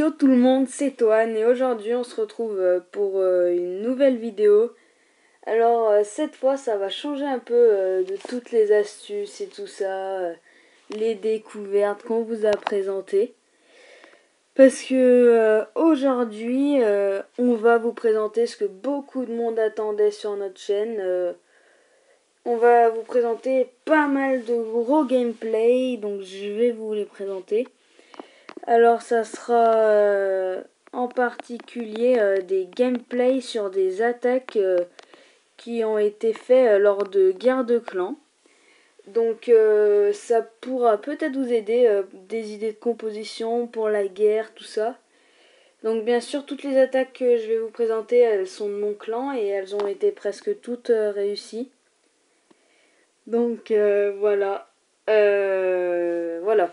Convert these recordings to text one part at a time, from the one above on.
Yo tout le monde, c'est Toine et aujourd'hui on se retrouve pour une nouvelle vidéo. Alors cette fois ça va changer un peu de toutes les astuces et tout ça, les découvertes qu'on vous a présentées. Parce que aujourd'hui on va vous présenter ce que beaucoup de monde attendait sur notre chaîne. On va vous présenter pas mal de gros gameplay, donc je vais vous les présenter. Alors ça sera en particulier des gameplays sur des attaques qui ont été faits lors de guerres de clans. Donc ça pourra peut-être vous aider, des idées de composition pour la guerre, tout ça. Donc bien sûr toutes les attaques que je vais vous présenter, elles sont de mon clan et elles ont été presque toutes réussies. Donc voilà. Voilà.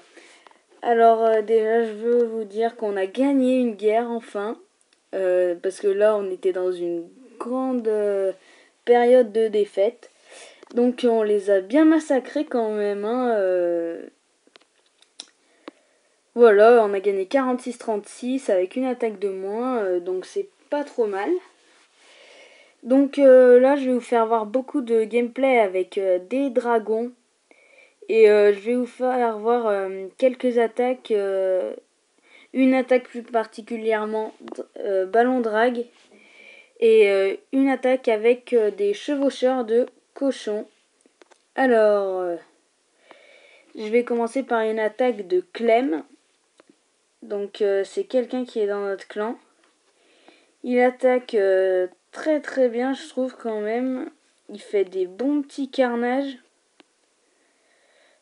Alors déjà je veux vous dire qu'on a gagné une guerre enfin, parce que là on était dans une grande période de défaite, donc on les a bien massacrés quand même, hein, voilà, on a gagné 46-36 avec une attaque de moins, donc c'est pas trop mal. Donc là je vais vous faire voir beaucoup de gameplay avec des dragons. Et je vais vous faire voir quelques attaques, une attaque plus particulièrement ballon drag et une attaque avec des chevaucheurs de cochons. Alors, je vais commencer par une attaque de Clem. Donc c'est quelqu'un qui est dans notre clan. Il attaque très très bien, je trouve quand même. Il fait des bons petits carnages.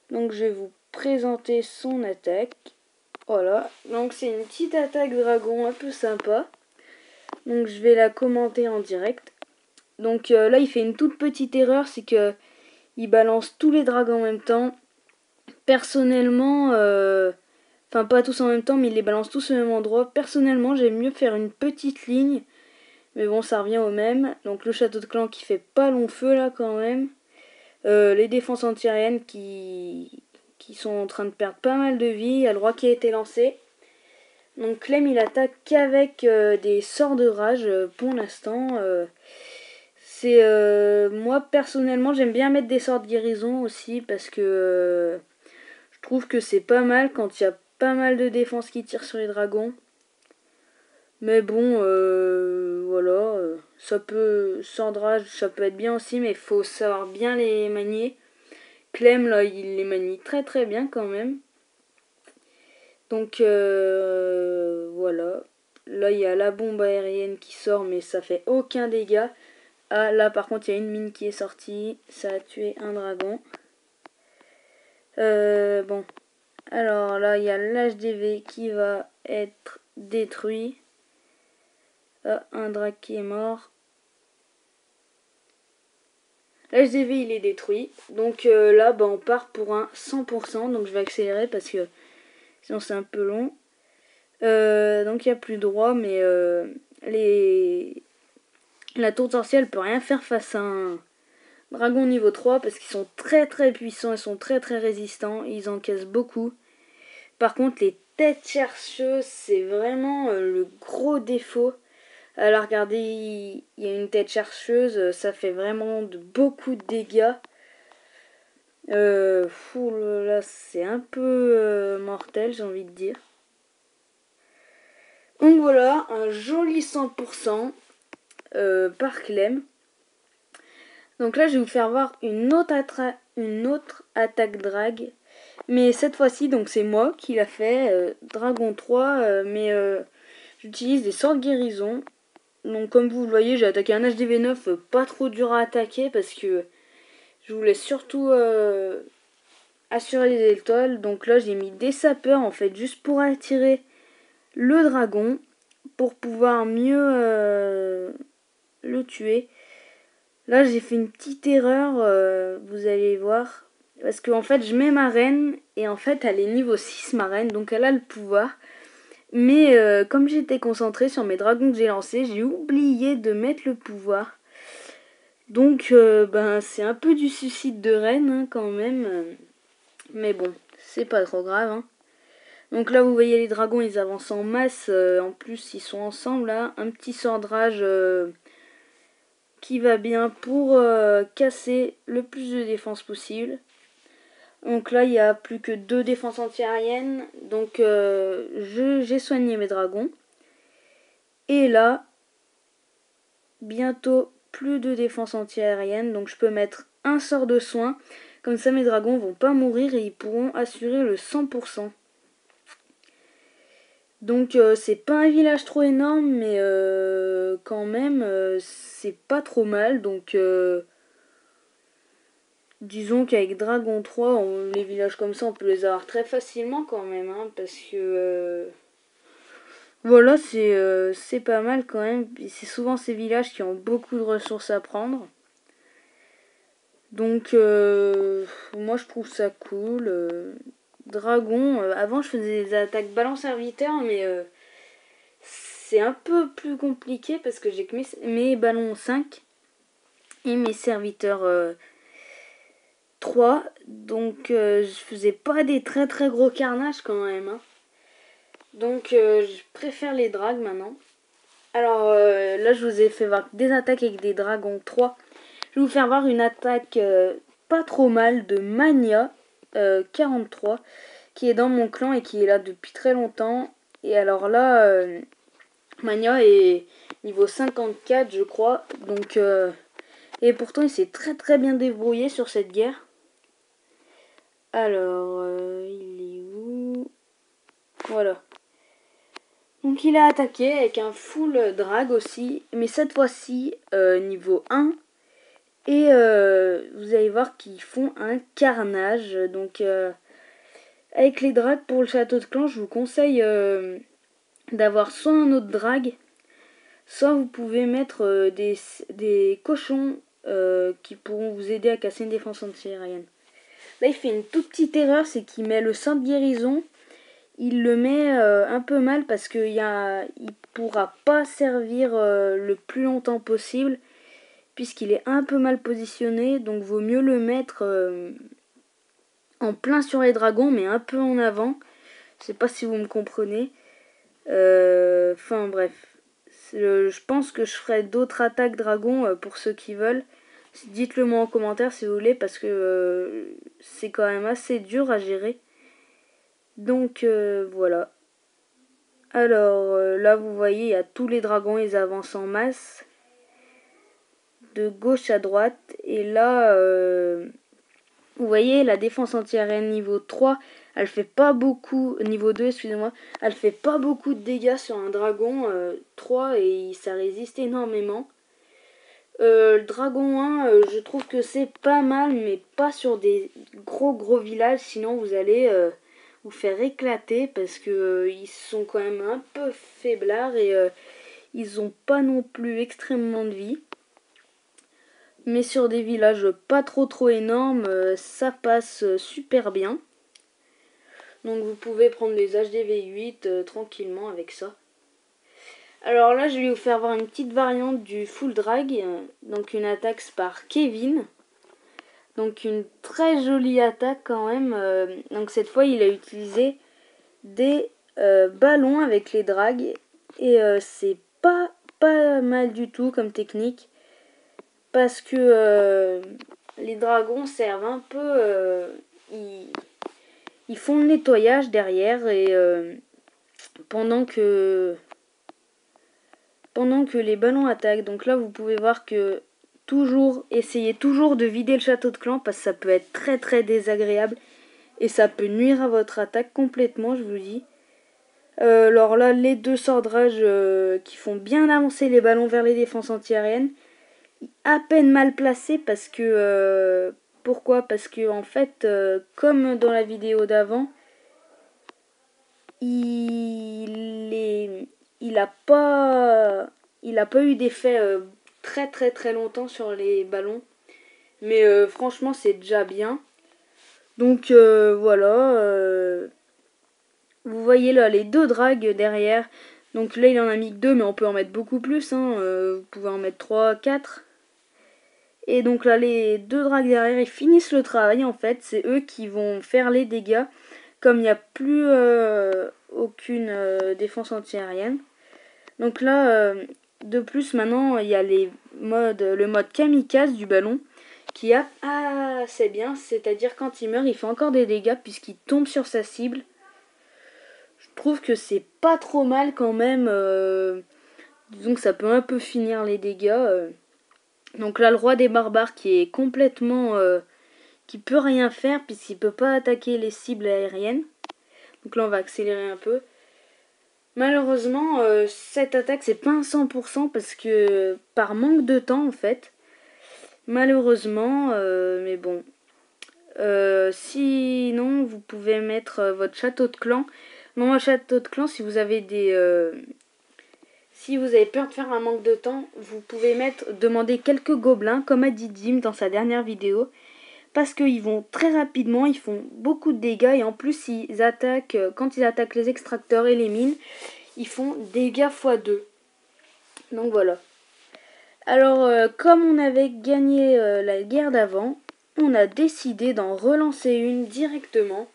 Donc je vais vous présenter son attaque. Voilà, donc c'est une petite attaque dragon un peu sympa. Donc je vais la commenter en direct. Donc là il fait une toute petite erreur, c'est que il balance tous les dragons en même temps. Personnellement, enfin pas tous en même temps, mais il les balance tous au même endroit. Personnellement j'aime mieux faire une petite ligne. Mais bon ça revient au même. Donc le château de clan qui fait pas long feu là quand même. Les défenses antiaériennes qui sont en train de perdre pas mal de vie. Il y a le roi qui a été lancé. Donc Clem il attaque qu'avec des sorts de rage pour l'instant. C'est moi personnellement j'aime bien mettre des sorts de guérison aussi parce que je trouve que c'est pas mal quand il y a pas mal de défense qui tirent sur les dragons. Mais bon voilà, ça peut, sort de rage ça peut être bien aussi, mais il faut savoir bien les manier. Clem là il les manie très très bien quand même. Donc voilà. Là il y a la bombe aérienne qui sort mais ça fait aucun dégât. Ah là par contre il y a une mine qui est sortie. Ça a tué un dragon. Bon. Alors là il y a l'HDV qui va être détruit. Ah, un drac qui est mort. L'HDV il est détruit. Donc là bah, on part pour un 100%. Donc je vais accélérer parce que sinon c'est un peu long. Donc il n'y a plus droit, mais la tour sorcière peut rien faire face à un dragon niveau 3 parce qu'ils sont très très puissants, ils sont très très résistants, ils encaissent beaucoup. Par contre les têtes chercheuses c'est vraiment le gros défaut. Alors regardez, il y a une tête chercheuse, ça fait vraiment beaucoup de dégâts. Fou là, c'est un peu mortel j'ai envie de dire. Donc voilà, un joli 100% par Clem. Donc là, je vais vous faire voir une autre attaque drag. Mais cette fois-ci, donc c'est moi qui l'a fait, Dragon 3, mais j'utilise des sorts de guérison. Donc comme vous le voyez, j'ai attaqué un HDV9 pas trop dur à attaquer parce que je voulais surtout assurer les étoiles. Donc là, j'ai mis des sapeurs en fait juste pour attirer le dragon pour pouvoir mieux le tuer. Là j'ai fait une petite erreur, vous allez voir. Parce qu'en fait je mets ma reine et en fait elle est niveau 6 ma reine, donc elle a le pouvoir. Mais comme j'étais concentrée sur mes dragons que j'ai lancés, j'ai oublié de mettre le pouvoir. Donc ben c'est un peu du suicide de reine hein, quand même. Mais bon, c'est pas trop grave. Hein. Donc là vous voyez les dragons ils avancent en masse, en plus ils sont ensemble là, un petit sordrage qui va bien pour casser le plus de défense possible. Donc là il n'y a plus que 2 défenses anti-aériennes, donc j'ai soigné mes dragons. Et là, bientôt plus de défense anti-aérienne, donc je peux mettre un sort de soin, comme ça mes dragons vont pas mourir et ils pourront assurer le 100%. Donc c'est pas un village trop énorme, mais quand même c'est pas trop mal. Donc disons qu'avec Dragon 3, les villages comme ça on peut les avoir très facilement quand même, hein, parce que voilà, c'est pas mal quand même. C'est souvent ces villages qui ont beaucoup de ressources à prendre. Donc moi je trouve ça cool. Dragon, avant je faisais des attaques ballon serviteur, mais c'est un peu plus compliqué parce que j'ai que mes ballons 5 et mes serviteurs 3. Donc je faisais pas des très très gros carnages quand même, hein. Donc je préfère les drags maintenant. Alors là je vous ai fait voir des attaques avec des dragons 3. Je vais vous faire voir une attaque pas trop mal de Mania 43 qui est dans mon clan et qui est là depuis très longtemps. Et alors là, Mania est niveau 54 je crois. Donc, et pourtant il s'est très très bien débrouillé sur cette guerre. Alors, il est où? Voilà. Donc il a attaqué avec un full drag aussi. Mais cette fois-ci, niveau 1. Et vous allez voir qu'ils font un carnage. Donc avec les drags pour le château de clan, je vous conseille d'avoir soit un autre drag, soit vous pouvez mettre des cochons qui pourront vous aider à casser une défense anti-aérienne. Là il fait une toute petite erreur, c'est qu'il met le sang de guérison. Il le met un peu mal parce qu'il il pourra pas servir le plus longtemps possible, puisqu'il est un peu mal positionné, donc vaut mieux le mettre en plein sur les dragons, mais un peu en avant. Je sais pas si vous me comprenez. Enfin bref, je pense que je ferai d'autres attaques dragons pour ceux qui veulent. Dites-le moi en commentaire si vous voulez, parce que c'est quand même assez dur à gérer. Donc voilà. Alors là vous voyez, il y a tous les dragons, ils avancent en masse de gauche à droite. Et là, vous voyez, la défense anti-aérienne niveau 3, elle fait pas beaucoup, niveau 2, excusez-moi, elle fait pas beaucoup de dégâts sur un dragon 3 et ça résiste énormément. Le dragon 1, je trouve que c'est pas mal, mais pas sur des gros villages, sinon vous allez vous faire éclater parce que ils sont quand même un peu faiblards et ils ont pas non plus extrêmement de vie. Mais sur des villages pas trop énormes, ça passe super bien. Donc vous pouvez prendre les HDV8 tranquillement avec ça. Alors là, je vais vous faire voir une petite variante du full drag. Donc une attaque par Kevin. Donc une très jolie attaque quand même. Donc cette fois, il a utilisé des ballons avec les drags. Et c'est pas mal du tout comme technique. Parce que les dragons servent un peu... ils font le nettoyage derrière et pendant que les ballons attaquent. Donc là vous pouvez voir que essayez toujours de vider le château de clan parce que ça peut être très désagréable et ça peut nuire à votre attaque complètement, je vous dis. Alors là les deux sordrages qui font bien avancer les ballons vers les défenses anti-aériennes, à peine mal placés parce que pourquoi? Parce que en fait comme dans la vidéo d'avant, il a pas eu d'effet très longtemps sur les ballons, mais franchement c'est déjà bien. Donc voilà, vous voyez là les deux drags derrière. Donc là il en a mis que 2, mais on peut en mettre beaucoup plus, hein. Vous pouvez en mettre 3, 4. Et donc là les deux drags derrière ils finissent le travail en fait. C'est eux qui vont faire les dégâts. comme il n'y a plus aucune défense antiaérienne. Donc là, de plus, maintenant, il y a le mode kamikaze du ballon qui est assez bien. C'est-à-dire quand il meurt, il fait encore des dégâts puisqu'il tombe sur sa cible. Je trouve que c'est pas trop mal quand même. Disons que ça peut un peu finir les dégâts. Donc là, le roi des barbares qui est complètement... qui peut rien faire puisqu'il peut pas attaquer les cibles aériennes. Donc là, on va accélérer un peu. Malheureusement, cette attaque, c'est pas un 100% parce que par manque de temps, en fait. Malheureusement, mais bon. Sinon, vous pouvez mettre votre château de clan. Dans un château de clan, si vous avez si vous avez peur de faire un manque de temps, vous pouvez demander quelques gobelins, comme a dit Dim dans sa dernière vidéo. Parce qu'ils vont très rapidement, ils font beaucoup de dégâts et en plus, quand ils attaquent les extracteurs et les mines, ils font dégâts x2. Donc voilà. Alors, comme on avait gagné la guerre d'avant, on a décidé d'en relancer une directement.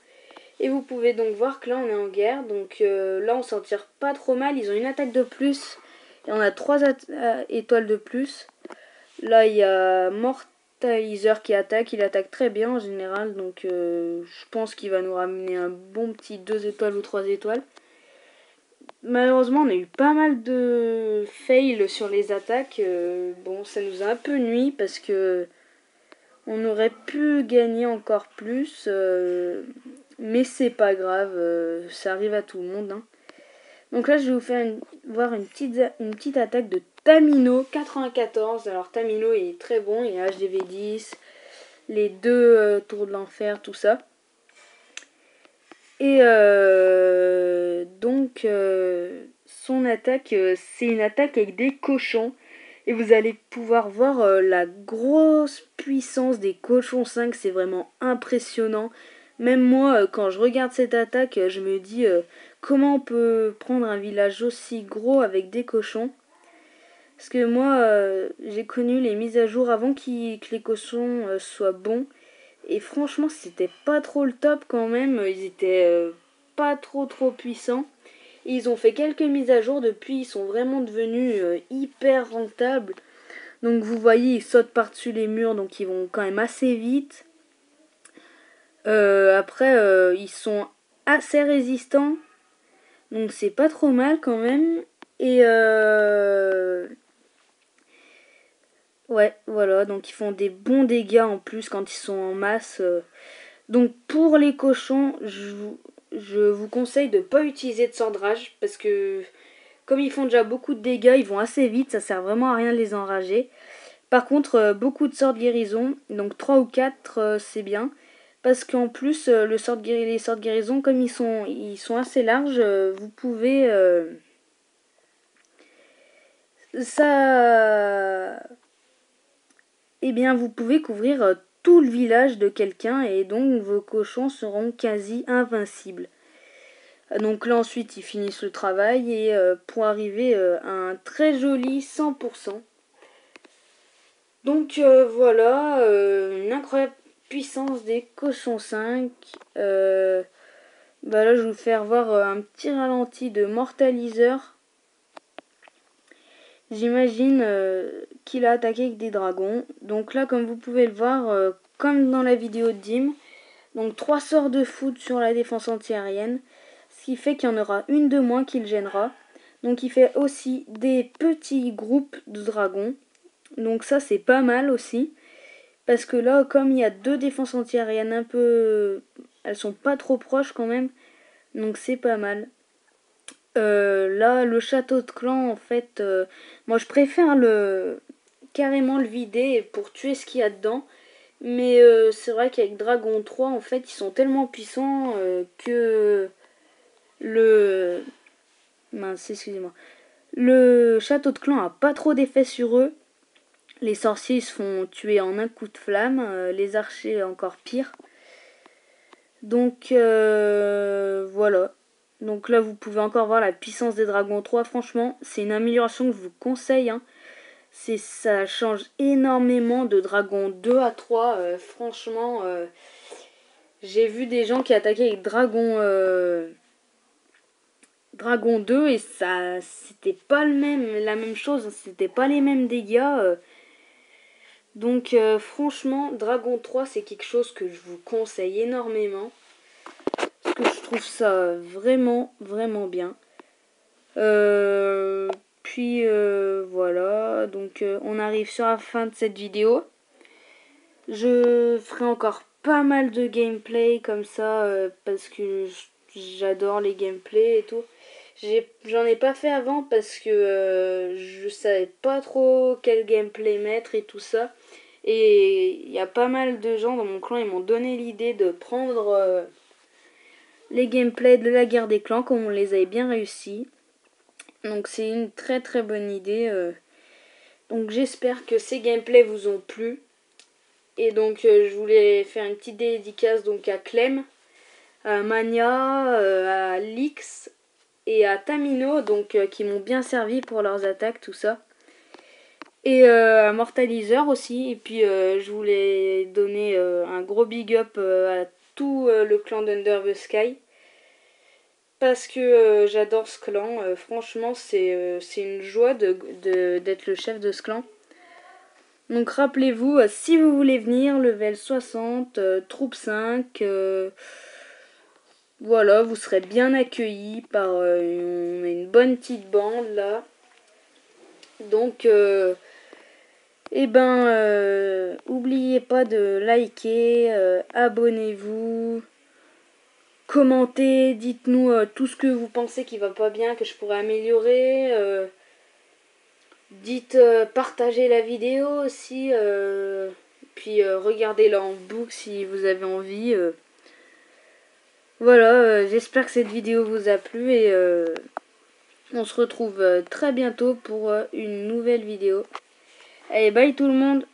Et vous pouvez donc voir que là, on est en guerre. Donc là, on s'en tire pas trop mal. Ils ont une attaque de plus. Et on a 3 étoiles de plus. Là, il y a Mortalizer qui attaque. Il attaque très bien en général. Donc je pense qu'il va nous ramener un bon petit 2 étoiles ou 3 étoiles. Malheureusement, on a eu pas mal de fails sur les attaques. Bon, ça nous a un peu nui parce que on aurait pu gagner encore plus. Mais c'est pas grave, ça arrive à tout le monde. Hein. Donc là, je vais vous faire voir une petite attaque de Tamino 94. Alors Tamino est très bon, il a HDV 10, les 2 tours de l'enfer, tout ça. Et donc, son attaque, c'est une attaque avec des cochons. Et vous allez pouvoir voir la grosse puissance des cochons 5. C'est vraiment impressionnant. Même moi, quand je regarde cette attaque, je me dis comment on peut prendre un village aussi gros avec des cochons. Parce que moi, j'ai connu les mises à jour avant que les cochons soient bons. Et franchement, c'était pas trop le top quand même. Ils étaient pas trop puissants. Et ils ont fait quelques mises à jour depuis. Ils sont vraiment devenus hyper rentables. Donc vous voyez, ils sautent par-dessus les murs. Donc ils vont quand même assez vite. Après, ils sont assez résistants. Donc c'est pas trop mal quand même. Et ouais, voilà, donc ils font des bons dégâts en plus quand ils sont en masse. Donc pour les cochons, je vous conseille de ne pas utiliser de sordrage parce que comme ils font déjà beaucoup de dégâts, ils vont assez vite, ça sert vraiment à rien de les enrager. Par contre, beaucoup de sorts de guérison, donc 3 ou 4 c'est bien. Parce qu'en plus, les sorts de guérison, comme ils sont assez larges, vous pouvez... Eh bien, vous pouvez couvrir tout le village de quelqu'un et donc vos cochons seront quasi invincibles. Donc là, ensuite, ils finissent le travail et pour arriver à un très joli 100%. Donc voilà, une incroyable puissance des cochons 5. Là, je vais vous faire voir un petit ralenti de Mortalizer. J'imagine qu'il a attaqué avec des dragons. Donc là, comme vous pouvez le voir, comme dans la vidéo de Dim, donc 3 sorts de foot sur la défense antiaérienne, ce qui fait qu'il y en aura une de moins qui le gênera. Donc il fait aussi des petits groupes de dragons. Donc ça, c'est pas mal aussi. Parce que là, comme il y a 2 défenses antiaériennes un peu... Elles sont pas trop proches quand même. Donc c'est pas mal. Là, le château de clan, en fait, moi je préfère carrément le vider pour tuer ce qu'il y a dedans. Mais c'est vrai qu'avec Dragon 3, en fait, ils sont tellement puissants que mince, excusez-moi. Le château de clan a pas trop d'effet sur eux. Les sorciers se font tuer en un coup de flamme, les archers encore pire. Donc voilà. Donc là, vous pouvez encore voir la puissance des dragons 3. Franchement, c'est une amélioration que je vous conseille. Hein. Ça change énormément de dragon 2 à 3. Franchement, j'ai vu des gens qui attaquaient avec Dragon 2 et ça c'était pas la même chose, c'était pas les mêmes dégâts. Donc franchement, Dragon 3 c'est quelque chose que je vous conseille énormément. Parce que je trouve ça vraiment, vraiment bien. Voilà, donc on arrive sur la fin de cette vidéo. Je ferai encore pas mal de gameplay comme ça parce que j'adore les gameplays et tout. J'en ai pas fait avant parce que je savais pas trop quel gameplay mettre et tout ça. Et il y a pas mal de gens dans mon clan, ils m'ont donné l'idée de prendre les gameplays de la guerre des clans comme on les avait bien réussi. Donc c'est une très très bonne idée. Donc j'espère que ces gameplays vous ont plu. Et donc je voulais faire une petite dédicace donc à Clem, à Mania, à Lix et à Tamino donc qui m'ont bien servi pour leurs attaques, tout ça. Et à Mortalizer aussi. Et puis je voulais donner un gros big up à tout le clan d'Under the Sky. Parce que j'adore ce clan. Franchement, c'est une joie d'être le chef de ce clan. Donc rappelez-vous, si vous voulez venir, level 60, troupe 5, voilà, vous serez bien accueillis par on a une bonne petite bande là. Donc, oubliez pas de liker, abonnez-vous, commentez, dites-nous tout ce que vous pensez qui va pas bien, que je pourrais améliorer. Dites, partagez la vidéo aussi, puis regardez-la en boucle si vous avez envie. Voilà, j'espère que cette vidéo vous a plu et on se retrouve très bientôt pour une nouvelle vidéo. Allez, bye tout le monde!